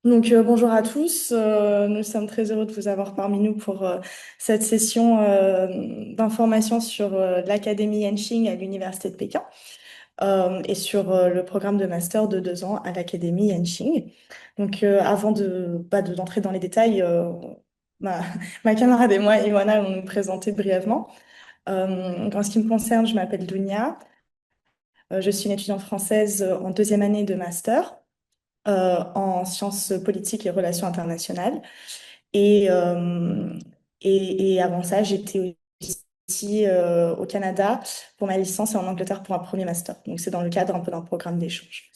Bonjour à tous. Nous sommes très heureux de vous avoir parmi nous pour cette session d'information sur l'Académie Yenching à l'Université de Pékin et sur le programme de master de 2 ans à l'Académie Yenching. Avant d'entrer dans les détails, ma, ma camarade et moi, Ioana, allons nous présenter brièvement. En ce qui me concerne, je m'appelle Dounia. Je suis une étudiante française en deuxième année de master en sciences politiques et relations internationales. Et, euh, et avant ça, j'étais aussi au Canada pour ma licence et en Angleterre pour un premier master. Donc, c'est dans le cadre un peu d'un programme d'échange.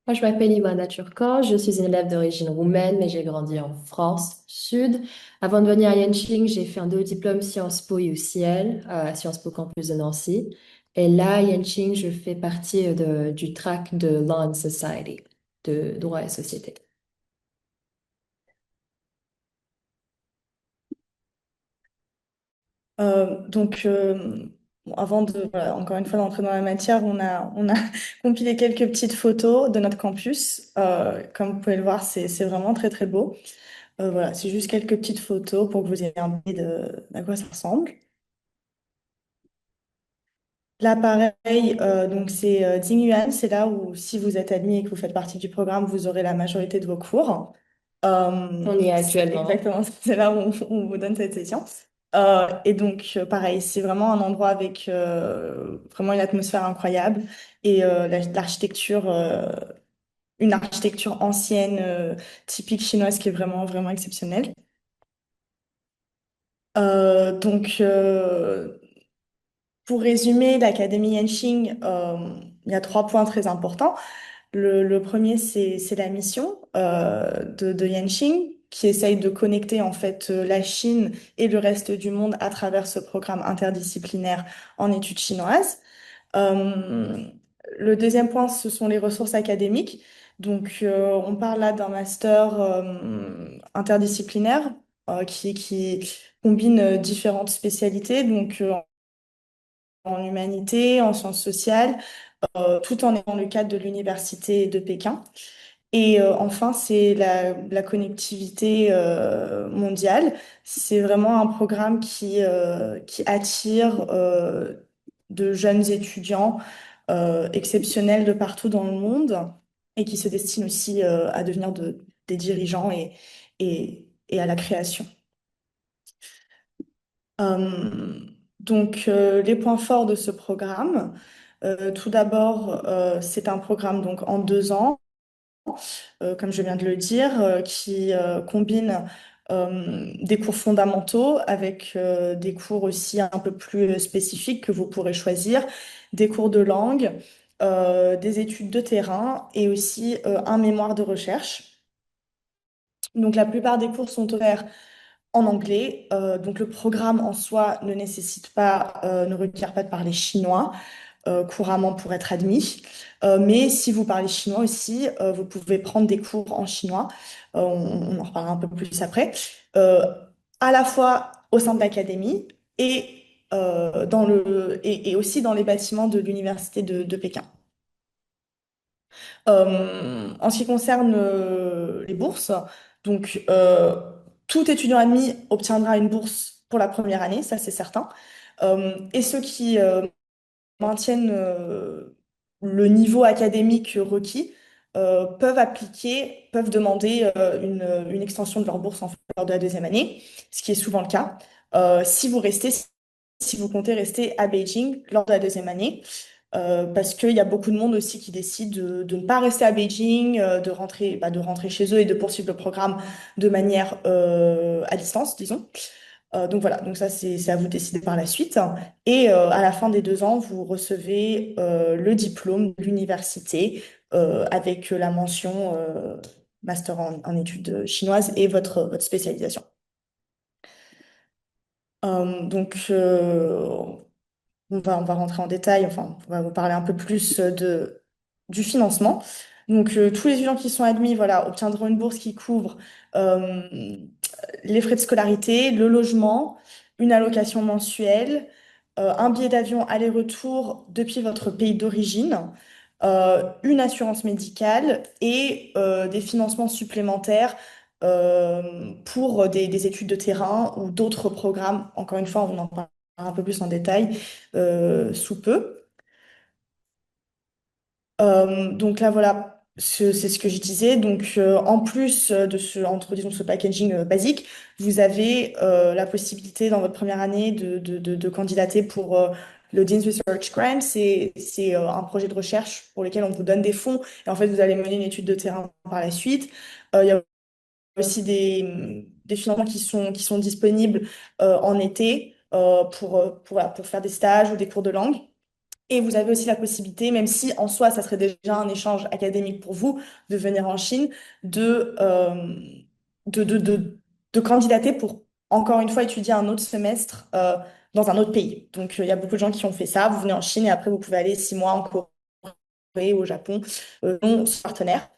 Moi, je m'appelle Ivana Turcan, je suis une élève d'origine roumaine, mais j'ai grandi en France Sud. Avant de venir à Yenching, j'ai fait un double diplôme Sciences Po UCL à Sciences Po Campus de Nancy. Et là, à Yenching, je fais partie du track de Law and Society, de droit et société. Bon, avant de, voilà, encore une fois, d'entrer dans la matière, on a compilé quelques petites photos de notre campus. Comme vous pouvez le voir, c'est vraiment très, très beau. Voilà, c'est juste quelques petites photos pour que vous ayez une idée à quoi ça ressemble. Là, pareil, donc c'est Dingyuan, c'est là où si vous êtes admis et que vous faites partie du programme, vous aurez la majorité de vos cours. On y est actuellement. Exactement, c'est là où on vous donne cette session. Pareil, c'est vraiment un endroit avec vraiment une atmosphère incroyable et l'architecture, une architecture ancienne, typique chinoise qui est vraiment, vraiment exceptionnelle. Euh, donc, euh, pour résumer, l'Académie Yenching, il y a 3 points très importants. Le premier, c'est la mission de Yenching, qui essaye de connecter en fait la Chine et le reste du monde à travers ce programme interdisciplinaire en études chinoises. Euh, le deuxième point, ce sont les ressources académiques. On parle là d'un master interdisciplinaire qui combine différentes spécialités, en humanité, en sciences sociales, tout en étant le cadre de l'université de Pékin. Enfin, c'est la connectivité mondiale. C'est vraiment un programme qui attire de jeunes étudiants exceptionnels de partout dans le monde et qui se destinent aussi à devenir des dirigeants et à la création. Les points forts de ce programme. Tout d'abord, c'est un programme donc en 2 ans comme je viens de le dire, qui combine des cours fondamentaux avec des cours aussi un peu plus spécifiques que vous pourrez choisir, des cours de langue, des études de terrain et aussi un mémoire de recherche. Donc la plupart des cours sont offerts en anglais. Donc le programme en soi ne nécessite pas, ne requiert pas de parler chinois couramment pour être admis. Mais si vous parlez chinois aussi, vous pouvez prendre des cours en chinois. On en reparlera un peu plus après. Euh, à la fois au sein de l'académie et aussi dans les bâtiments de l'université de Pékin. En ce qui concerne les bourses, donc tout étudiant admis obtiendra une bourse pour la première année, ça c'est certain. Et ceux qui maintiennent le niveau académique requis peuvent demander une extension de leur bourse en lors de la deuxième année, ce qui est souvent le cas. Si vous comptez rester à Beijing lors de la deuxième année, parce qu'il y a beaucoup de monde aussi qui décide de ne pas rester à Beijing, de rentrer chez eux et de poursuivre le programme de manière à distance, disons. Donc ça, c'est à vous de décider par la suite. Et à la fin des 2 ans, vous recevez le diplôme de l'université avec la mention master en études chinoises et votre spécialisation. Euh, donc, euh, on va rentrer en détail, enfin, on va vous parler un peu plus du financement. Tous les étudiants qui sont admis, voilà, obtiendront une bourse qui couvre euh, les frais de scolarité, le logement, une allocation mensuelle, un billet d'avion aller-retour depuis votre pays d'origine, une assurance médicale et des financements supplémentaires pour des études de terrain ou d'autres programmes. Encore une fois, on en parlera un peu plus en détail sous peu. Donc là, voilà, c'est ce que je disais. Donc, en plus de entre, disons, ce packaging basique, vous avez la possibilité dans votre première année de candidater pour le Dean's Research Grant. C'est un projet de recherche pour lequel on vous donne des fonds et en fait, vous allez mener une étude de terrain par la suite. Il y a aussi des financements qui sont disponibles en été voilà, pour faire des stages ou des cours de langue. Et vous avez aussi la possibilité, même si en soi, ça serait déjà un échange académique pour vous, de venir en Chine, de, euh, de candidater pour, encore une fois, étudier un autre semestre dans un autre pays. Donc, il y a beaucoup de gens qui ont fait ça. Vous venez en Chine et après, vous pouvez aller 6 mois en Corée ou au Japon, non partenaire.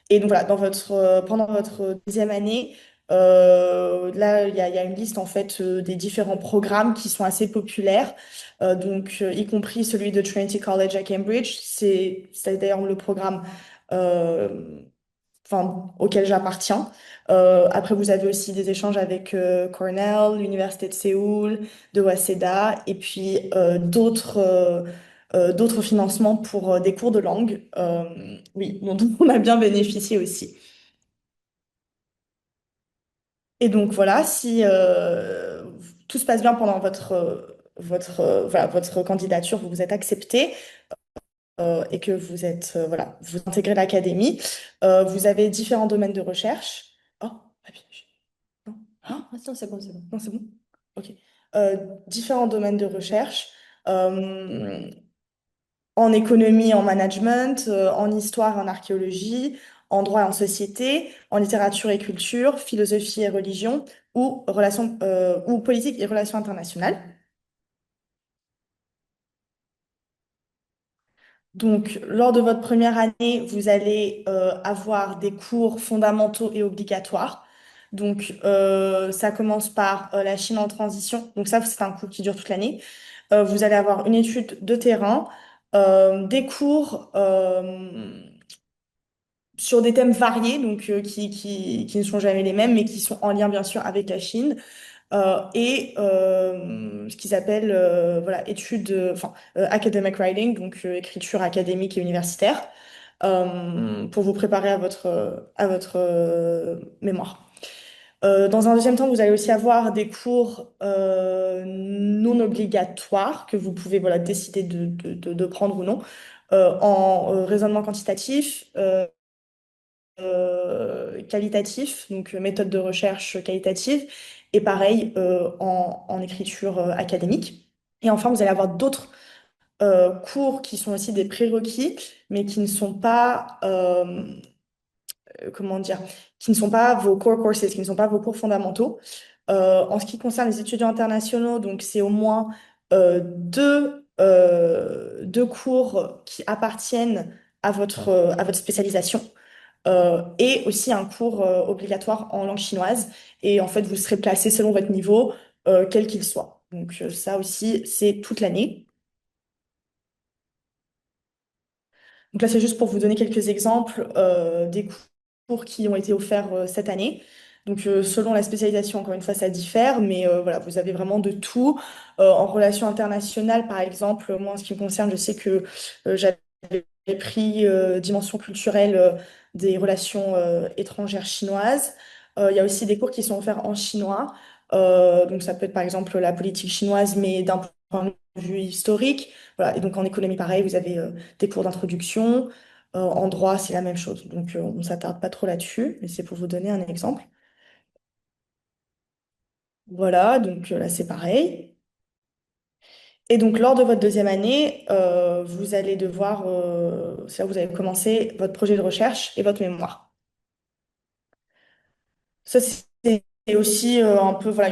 Et donc voilà, pendant votre deuxième année, là, il y a une liste en fait des différents programmes qui sont assez populaires, y compris celui de Trinity College à Cambridge. C'est d'ailleurs le programme euh, auquel j'appartiens. Après, vous avez aussi des échanges avec Cornell, l'Université de Séoul, de Waseda, et puis d'autres financements pour des cours de langue. Oui, dont on a bien bénéficié aussi. Et donc voilà, si tout se passe bien pendant voilà, votre candidature, vous êtes accepté et que voilà, vous intégrez l'académie, vous avez différents domaines de recherche. Oh, papier. Non, Ah, hein. attends, c'est bon, c'est bon. Non, c'est bon? Ok. Euh, Différents domaines de recherche. euh, En économie, en management, en histoire, en archéologie, en droit et en société, en littérature et culture, philosophie et religion, ou politique et relations internationales. Donc, lors de votre première année, vous allez avoir des cours fondamentaux et obligatoires. Donc, ça commence par la Chine en transition. Donc, ça, c'est un cours qui dure toute l'année. Vous allez avoir une étude de terrain, des cours sur des thèmes variés, donc qui ne sont jamais les mêmes, mais qui sont en lien bien sûr avec la Chine, et ce qu'ils appellent voilà, academic writing, donc écriture académique et universitaire, pour vous préparer à votre mémoire. Dans un deuxième temps, vous allez aussi avoir des cours non obligatoires que vous pouvez voilà, décider de prendre ou non, en raisonnement quantitatif, qualitatif, donc méthode de recherche qualitative, et pareil en écriture académique. Et enfin, vous allez avoir d'autres cours qui sont aussi des prérequis, mais qui ne sont pas, comment dire, qui ne sont pas vos core courses, qui ne sont pas vos cours fondamentaux. En ce qui concerne les étudiants internationaux, donc c'est au moins deux cours qui appartiennent à votre spécialisation et aussi un cours obligatoire en langue chinoise. Et en fait, vous serez placé selon votre niveau, quel qu'il soit. Donc ça aussi, c'est toute l'année. Donc là, c'est juste pour vous donner quelques exemples des cours qui ont été offerts cette année. Donc selon la spécialisation, encore une fois, ça diffère, mais voilà, vous avez vraiment de tout. En relations internationales, par exemple, moi, en ce qui me concerne, je sais que j'avais pris dimension culturelle des relations étrangères chinoises. Il y a aussi des cours qui sont offerts en chinois. Donc ça peut être par exemple la politique chinoise, mais d'un point de vue historique. Voilà. Et donc en économie, pareil, vous avez des cours d'introduction. En droit, c'est la même chose. Donc on ne s'attarde pas trop là-dessus, mais c'est pour vous donner un exemple. Voilà, donc là c'est pareil. Et donc lors de votre deuxième année, vous allez devoir, c'est là où vous allez commencer votre projet de recherche et votre mémoire. Ça, c'est aussi un peu, voilà,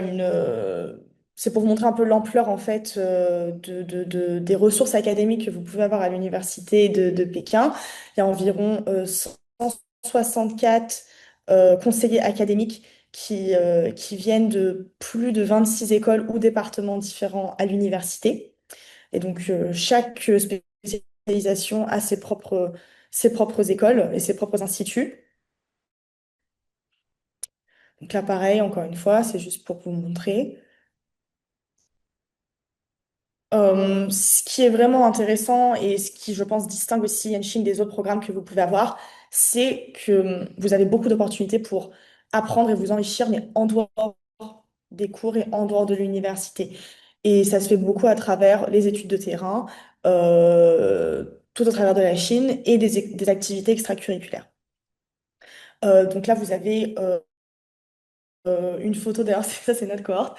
c'est pour vous montrer un peu l'ampleur, en fait, des ressources académiques que vous pouvez avoir à l'université de Pékin. Il y a environ 164 conseillers académiques qui viennent de plus de 26 écoles ou départements différents à l'université. Et donc, chaque spécialité spécialisation à ses propres écoles et ses propres instituts. Donc là, pareil, encore une fois, c'est juste pour vous montrer. Ce qui est vraiment intéressant et ce qui, je pense, distingue aussi Yenching des autres programmes que vous pouvez avoir, c'est que vous avez beaucoup d'opportunités pour apprendre et vous enrichir, mais en dehors des cours et en dehors de l'université. Et ça se fait beaucoup à travers les études de terrain, tout au travers de la Chine et des activités extracurriculaires. Donc là, vous avez une photo, d'ailleurs, ça c'est notre cohorte.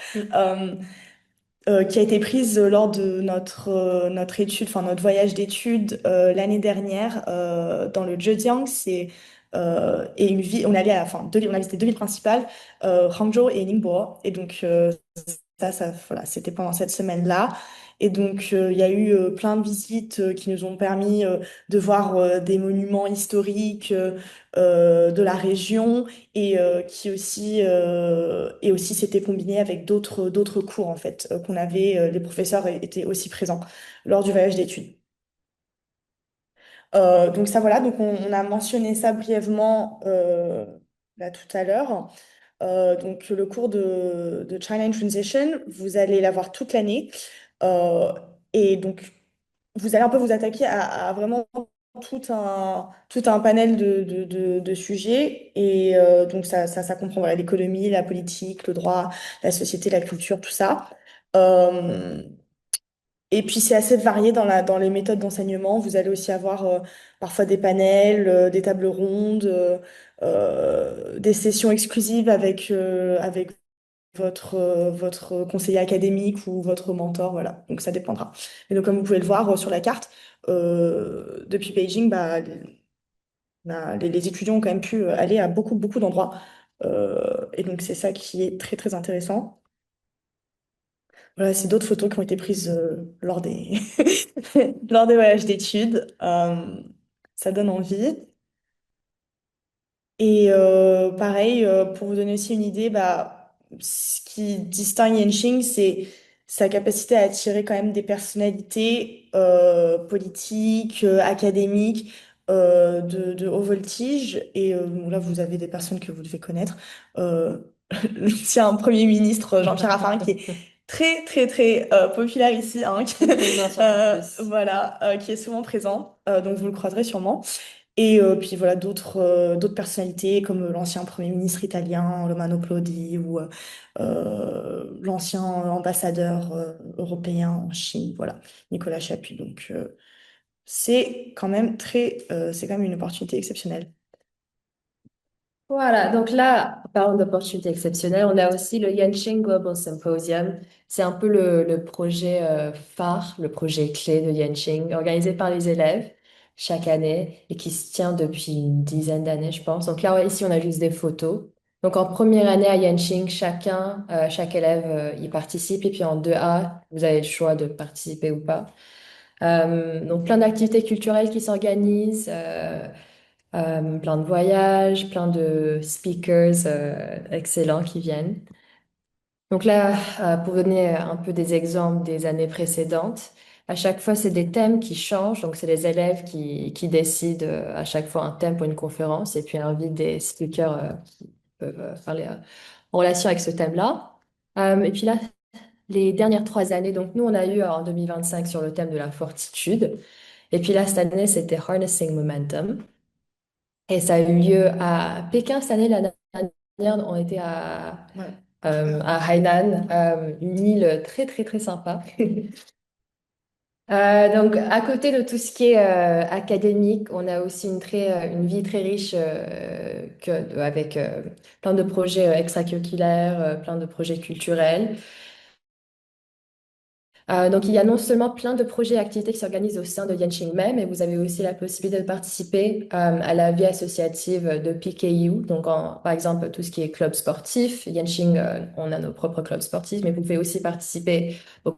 Euh, qui a été prise lors de notre étude, enfin notre voyage d'études l'année dernière dans le Zhejiang. Et une ville, on est allé à, enfin, on a visité deux villes principales, Hangzhou et Ningbo. Et donc voilà, c'était pendant cette semaine-là. Et donc il y a eu plein de visites qui nous ont permis de voir des monuments historiques de la région et aussi c'était combiné avec d'autres cours en fait qu'on avait les professeurs étaient aussi présents lors du voyage d'études. Donc ça voilà, donc on a mentionné ça brièvement là tout à l'heure. Donc le cours de China in Transition, vous allez l'avoir toute l'année. Euh, et donc vous allez un peu vous attaquer à vraiment tout un panel de sujets. Et donc, ça comprend voilà, l'économie, la politique, le droit, la société, la culture, tout ça. Euh, et puis, c'est assez varié dans les méthodes d'enseignement. Vous allez aussi avoir parfois des panels, des tables rondes, des sessions exclusives avec votre conseiller académique ou votre mentor, voilà. Donc ça dépendra. Mais donc comme vous pouvez le voir sur la carte, depuis Beijing, bah, les étudiants ont quand même pu aller à beaucoup d'endroits. Et donc c'est ça qui est très très intéressant. Voilà, c'est d'autres photos qui ont été prises lors des voyages d'études. Ça donne envie. Et pareil, pour vous donner aussi une idée, bah, ce qui distingue Yenching, c'est sa capacité à attirer quand même des personnalités politiques, académiques, de haut voltige. Et bon, là, vous avez des personnes que vous devez connaître. Euh, L'ancien Premier ministre Jean-Pierre Raffarin, qui est très populaire ici, hein, Je n'en sais pas plus. voilà, qui est souvent présent. Donc, vous le croiserez sûrement. Et puis voilà, d'autres personnalités comme l'ancien Premier ministre italien, Romano Prodi, ou l'ancien ambassadeur européen en Chine, voilà, Nicolas Chapuis. Donc c'est quand même une opportunité exceptionnelle. Voilà, donc là, parlant d'opportunités exceptionnelles, on a aussi le Yanqing Global Symposium. C'est un peu le projet phare, le projet clé de Yanqing, organisé par les élèves chaque année et qui se tient depuis une dizaine d'années, je pense. Donc là, ouais, ici, on a juste des photos. Donc en première année à Yanqing, chaque élève y participe. Et puis en 2A, vous avez le choix de participer ou pas. Donc plein d'activités culturelles qui s'organisent. Plein de voyages, plein de speakers excellents qui viennent. Donc là, pour donner un peu des exemples des années précédentes, à chaque fois, c'est des thèmes qui changent. Donc, c'est les élèves qui décident à chaque fois un thème pour une conférence et puis invitent des speakers qui peuvent parler en relation avec ce thème-là. Et puis là, les dernières 3 années, donc nous, on a eu en 2025 sur le thème de la fortitude. Et puis là, cette année, c'était Harnessing Momentum. Et ça a eu lieu à Pékin cette année. L'année dernière, on était Ouais. à Hainan, une île très, très, très sympa. Donc, à côté de tout ce qui est académique, on a aussi une vie très riche avec plein de projets extracurriculaires, plein de projets culturels. Donc, il y a non seulement plein de projets et activités qui s'organisent au sein de Yanqing même, mais vous avez aussi la possibilité de participer à la vie associative de PKU. Donc, par exemple, tout ce qui est club sportif. Yanqing, on a nos propres clubs sportifs, mais vous pouvez aussi participer au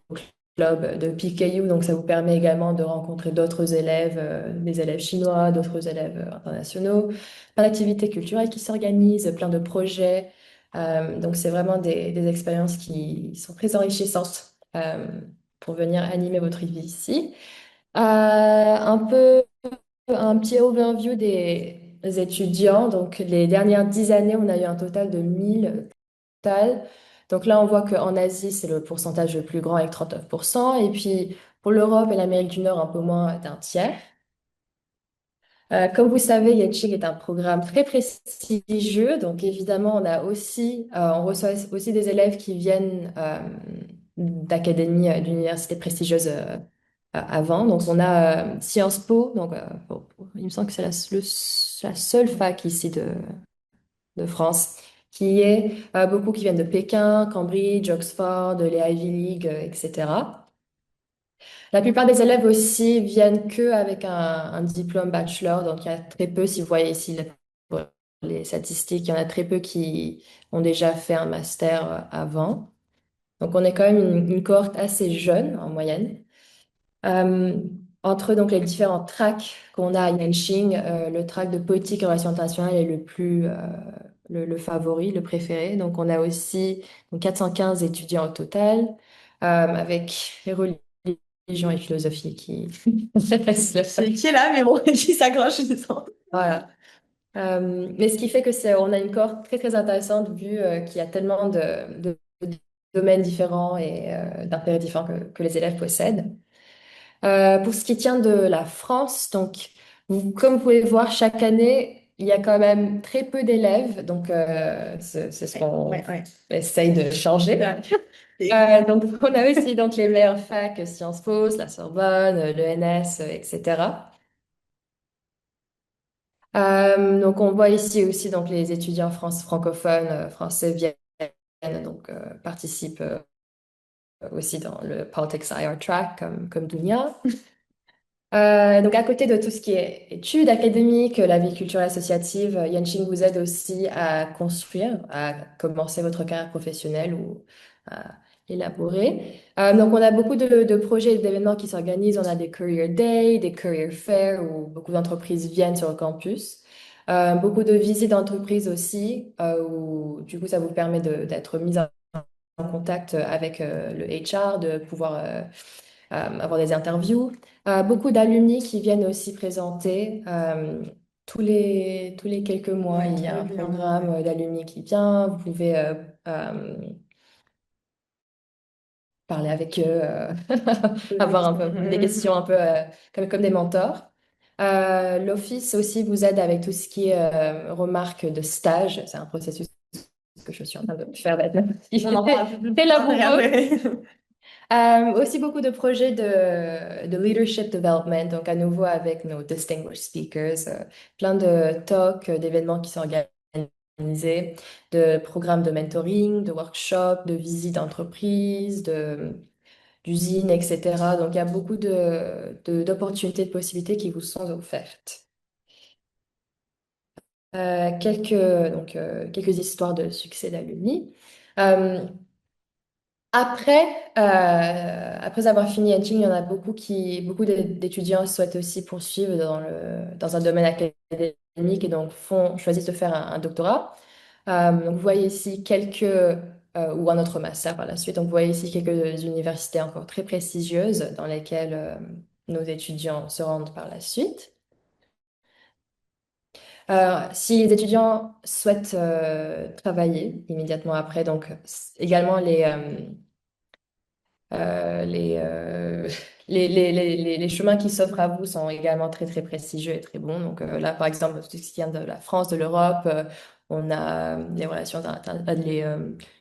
club de PKU. Donc, ça vous permet également de rencontrer d'autres élèves, des élèves chinois, d'autres élèves internationaux. Plein d'activités culturelles qui s'organisent, plein de projets. Donc, c'est vraiment des expériences qui sont très enrichissantes pour venir animer votre vie ici. Un peu, un petit overview des étudiants. Donc, les dernières 10 années, on a eu un total de 1000 total. Donc là, on voit qu'en Asie, c'est le pourcentage le plus grand avec 39%. Et puis, pour l'Europe et l'Amérique du Nord, un peu moins d'un tiers. Comme vous savez, Yenching est un programme très prestigieux. Donc, évidemment, on reçoit aussi des élèves qui viennent d'académies, d'universités prestigieuses avant. Donc, on a Sciences Po. Donc, il me semble que c'est la seule fac ici de France qui est beaucoup qui viennent de Pékin, Cambridge, Oxford, les Ivy League, etc. La plupart des élèves aussi viennent que avec un diplôme bachelor, donc il y a très peu, si vous voyez ici pour les statistiques, il y en a très peu qui ont déjà fait un master avant. Donc on est quand même une cohorte assez jeune en moyenne. Euh, Entre donc les différents tracks qu'on a à Yanqing, le track de politique et relations internationales est le favori, le préféré. Donc on a aussi donc 415 étudiants au total, avec les religions et philosophie qui restent Qui est là, mais bon, qui s'accroche, disons. voilà. Mais ce qui fait que on a une cohorte très très intéressante vu qu'il y a tellement de domaines différents et d'intérêts différents que les élèves possèdent. Pour ce qui tient de la France, donc, comme vous pouvez voir, chaque année, il y a quand même très peu d'élèves. Donc, c'est ce qu'on Ouais, ouais. essaye de changer. Et- Donc, on a aussi donc, les meilleures facs, Sciences Po, la Sorbonne, l'ENS, etc. Donc, on voit ici aussi donc, les étudiants francophones, français viennent, donc, participent aussi dans le Politics IR Track, comme Dounia. Donc, à côté de tout ce qui est études académiques, la vie culturelle associative, Yanqing vous aide aussi à construire, à commencer votre carrière professionnelle ou à élaborer. Donc, on a beaucoup de projets et d'événements qui s'organisent. On a des Career Day, des Career Fair où beaucoup d'entreprises viennent sur le campus. Beaucoup de visites d'entreprises aussi, où du coup, ça vous permet d'être mis en contact avec le HR, de pouvoir avoir des interviews. Beaucoup d'alumni qui viennent aussi présenter. Tous les quelques mois, Ouais, il y a un régulièrement, programme ouais. d'alumni qui vient. Vous pouvez parler avec eux, Poser des avoir un questions. peu des questions un peu comme des mentors. L'office aussi vous aide avec tout ce qui est remarques de stage. C'est un processus que je suis en train de faire maintenant. On en parle plus Très tard laboureux. après. Aussi beaucoup de projets de leadership development, donc à nouveau avec nos distinguished speakers, plein de talks, d'événements qui sont organisés, de programmes de mentoring, de workshops, de visites d'entreprises, d'usines, etc. Donc il y a beaucoup d'opportunités, de possibilités qui vous sont offertes. Quelques histoires de succès d'alumni. Euh, Après avoir fini Yenching, il y en a beaucoup d'étudiants souhaitent aussi poursuivre dans un domaine académique et donc choisissent de faire un doctorat. Donc vous voyez ici ou un autre master par la suite. Donc vous voyez ici quelques universités encore très prestigieuses dans lesquelles nos étudiants se rendent par la suite. Si les étudiants souhaitent travailler immédiatement après, donc également euh, les, euh, les chemins qui s'offrent à vous sont également très, très prestigieux et très bons. Donc là, par exemple, tout ce qui vient de la France, de l'Europe, on a les relations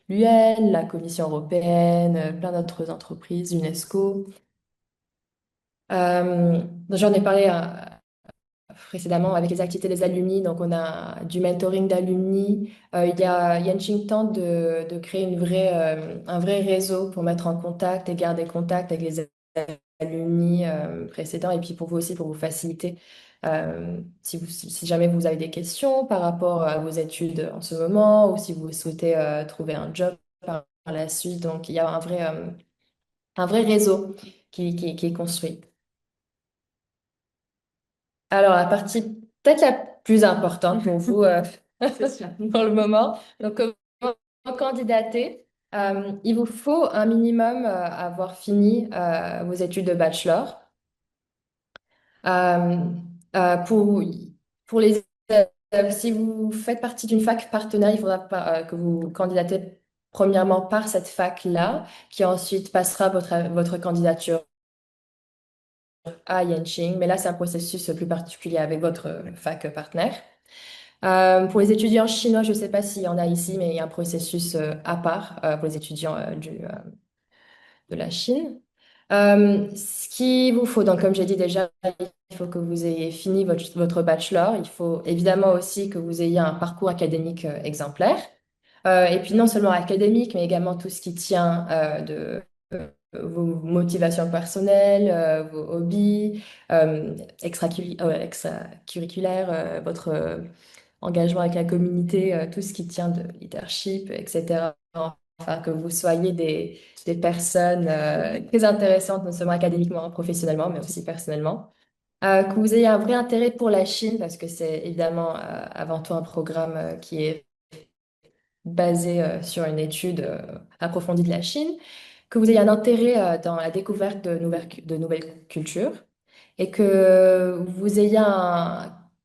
l'UN, la Commission européenne, plein d'autres entreprises, UNESCO. J'en ai parlé précédemment avec les activités des alumni. Donc, on a du mentoring d'alumni. Yanqing tente de créer un vrai réseau pour mettre en contact et garder contact avec les alumni précédents. Et puis, pour vous aussi, pour vous faciliter, si jamais vous avez des questions par rapport à vos études en ce moment ou si vous souhaitez trouver un job par la suite. Donc, il y a un vrai réseau qui est construit. Alors, la partie peut-être la plus importante pour vous C'est sûr. pour le moment. Donc, comment candidater? Il vous faut un minimum avoir fini vos études de bachelor. Euh, pour, pour les si vous faites partie d'une fac partenaire, il faudra que vous candidatez premièrement par cette fac-là, qui ensuite passera votre candidature à Yenching. Mais là, c'est un processus plus particulier avec votre fac partenaire. Pour les étudiants chinois, je ne sais pas s'il y en a ici, mais il y a un processus à part pour les étudiants de la Chine. Ce qu'il vous faut, donc comme j'ai dit déjà, il faut que vous ayez fini votre bachelor. Il faut évidemment aussi que vous ayez un parcours académique exemplaire. Et puis non seulement académique, mais également tout ce qui tient de vos motivations personnelles, vos hobbies, extracurriculaires, votre engagement avec la communauté, tout ce qui tient de leadership, etc. Enfin, que vous soyez des personnes très intéressantes, non seulement académiquement, professionnellement, mais aussi personnellement. Que vous ayez un vrai intérêt pour la Chine, parce que c'est évidemment avant tout un programme qui est basé sur une étude approfondie de la Chine, que vous ayez un intérêt dans la découverte de nouvelles cultures et que vous ayez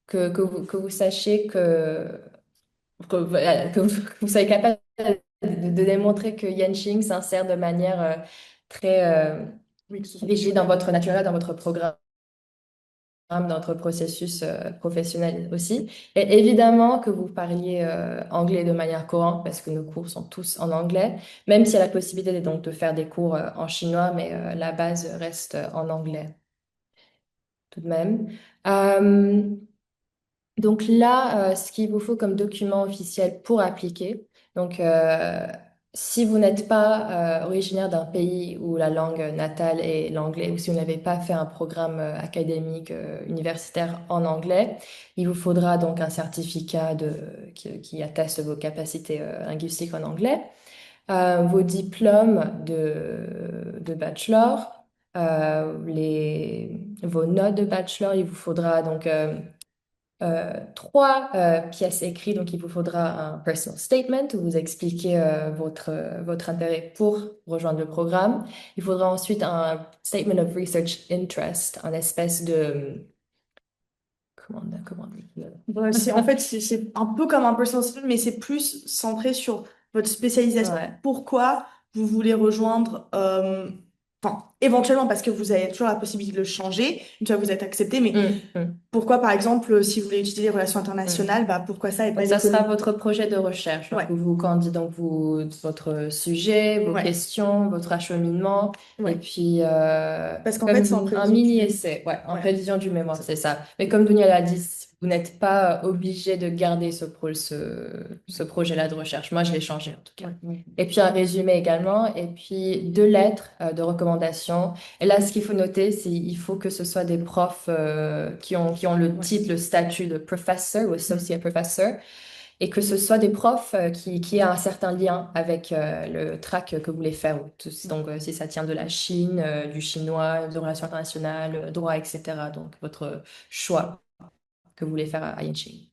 que vous sachiez que vous soyez capable de démontrer que Yanqing s'insère de manière très Oui, que ce soit rigide dans naturel. votre naturel, dans votre programme, dans votre processus professionnel aussi. Et évidemment que vous parliez anglais de manière courante parce que nos cours sont tous en anglais, même s'il y a la possibilité donc de faire des cours en chinois, mais la base reste en anglais tout de même. Euh, Donc là, ce qu'il vous faut comme document officiel pour appliquer, donc si vous n'êtes pas originaire d'un pays où la langue natale est l'anglais, ou si vous n'avez pas fait un programme académique universitaire en anglais, il vous faudra donc un certificat qui atteste vos capacités linguistiques en anglais, vos diplômes de bachelor, vos notes de bachelor, il vous faudra donc trois pièces écrites, donc il vous faudra un personal statement où vous expliquez votre intérêt pour rejoindre le programme. Il faudra ensuite un statement of research interest, un espèce de... comment dire? Ouais, en fait, c'est un peu comme un personal statement, mais c'est plus centré sur votre spécialisation. Ouais. Pourquoi vous voulez rejoindre, enfin, éventuellement parce que vous avez toujours la possibilité de le changer, une fois que vous êtes accepté, mais Hum, hum, pourquoi, par exemple, si vous voulez étudier les relations internationales, hum. bah, pourquoi ça et pas Donc, ça sera l'économie? votre projet de recherche. Donc, Ouais, votre sujet, vos ouais, questions, votre acheminement, et ouais. puis Parce qu'en fait, c'est en comme un prévision du... mini-essai, ouais, en Ouais. révision du mémoire, c'est ça. Mais comme Dunia l'a dit, vous n'êtes pas obligé de garder ce projet-là de recherche. Moi, je l'ai changé en tout cas. Ouais. Et puis un résumé également, et puis deux lettres de recommandation. Et là, ce qu'il faut noter, c'est qu'il faut que ce soit des profs qui ont le Ouais. titre, le statut de professeur ou associate professor, et que ce soit des profs qui aient un certain lien avec le track que vous voulez faire. Donc, si ça tient de la Chine, du chinois, de relations internationales, droit, etc. Donc, votre choix que vous voulez faire à Yenching.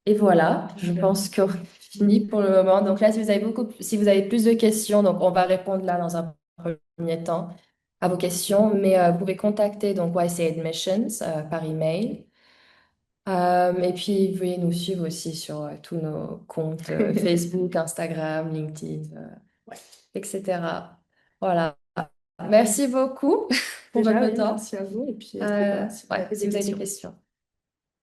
Et voilà, je pense qu'on a fini pour le moment. Donc là, si vous avez plus de questions, donc on va répondre là dans un premier temps à vos questions, mais vous pouvez contacter donc YC Admissions par email. Et puis, veuillez nous suivre aussi sur tous nos comptes Facebook, Instagram, LinkedIn, Ouais. etc. Voilà. Merci beaucoup pour Déjà, votre oui, temps. merci à vous. Et puis, n'hésitez pas si vous Ouais, avez si des vous avez des questions. questions.